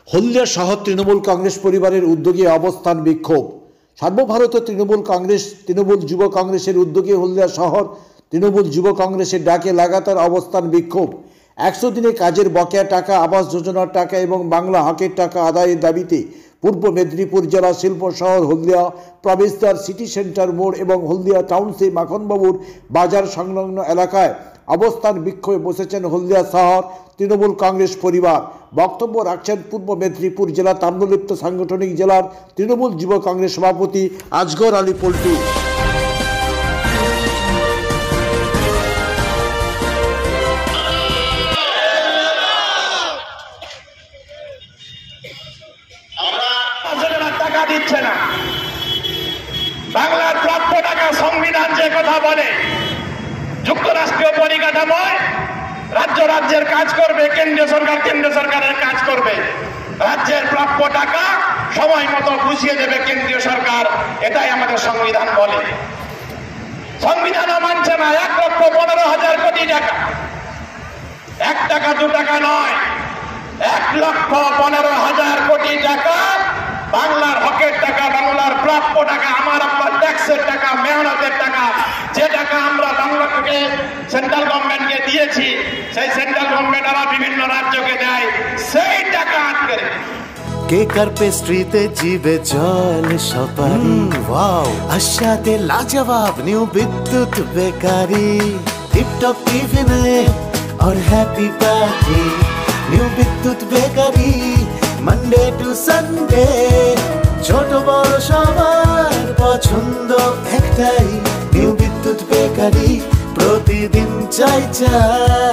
হলদিয়া শহর তৃণমূল কংগ্রেস পরিবারের উদ্যোগে অবস্থান বিক্ষোভ। সর্বভারতীয় তৃণমূল যুব কংগ্রেসের উদ্যোগে হলদিয়া শহর তৃণমূল যুব কংগ্রেসের ডাকে লাগাতার অবস্থান বিক্ষোভ। 100 দিনে কাজের বকেয়া টাকা, আবাস যোজনার টাকা এবং বাংলা হকের টাকা আদায়ের দাবিতে পূর্ব মেদিনীপুর জেলা শিল্প শহর হলদিয়া প্রবেশদ্বার, সিটি সেন্টার মোড় এবং হলদিয়া টাউনশিপ মাখনবাবুর বাজার সংলগ্ন এলাকায় অবস্থান বিক্ষোভে বসেছেন হলদিয়া শহর তৃণমূল কংগ্রেস পরিবার। বক্তব্য রাখছেন পূর্ব মেদিনীপুর জেলা তাম্রলিপ্ত সাংগঠনিক জেলার তৃণমূল যুব কংগ্রেস সভাপতি আজগর আলী পল্টু। টাকা দিচ্ছে না, বাংলার প্রাপ্য টাকা সংবিধান যে কথা বলে যুক্তরাষ্ট্রীয় পরিকাঠামোয় রাজ্যের কাজ করবে, কেন্দ্রীয় সরকারের কাজ করবে, রাজ্যের প্রাপ্য টাকা সময় মতো বুঝিয়ে দেবে কেন্দ্রীয় সরকার, এটাই আমাদের সংবিধান বলে। সংবিধানও মানছে না। 1,15,000 কোটি টাকা, 1 টাকা 2 টাকা নয়, 1,15,000 কোটি টাকা বাংলার হকের টাকা, বাংলার প্রাপ্য টাকা, আমার আপনার ট্যাক্সের টাকা, মেহনতের টাকা, যে টাকা আমরা বাংলা থেকে সেন্ট্রাল গভর্নমেন্টকে দিয়েছি, সেই সেন্ট্রাল গভর্নমেন্ট আবার বিভিন্ন রাজ্যকে দেয়, সেই টাকা আটকে কেকার পেস্ট্রিতে জিবে জল সপারি, ওয়াও আশাতে লাজবাব নিউ বিদ্যুৎ বেকারি, টিপটপ টিফিনে और हैप्पी पार्टी নিউ বিদ্যুৎ বেকারি, মানডে টু সানডে ছোট বড় সবার পছন্দ একটাই, নিউ বিদ্যুৎ বেকারি প্রতিদিন চাই চাই।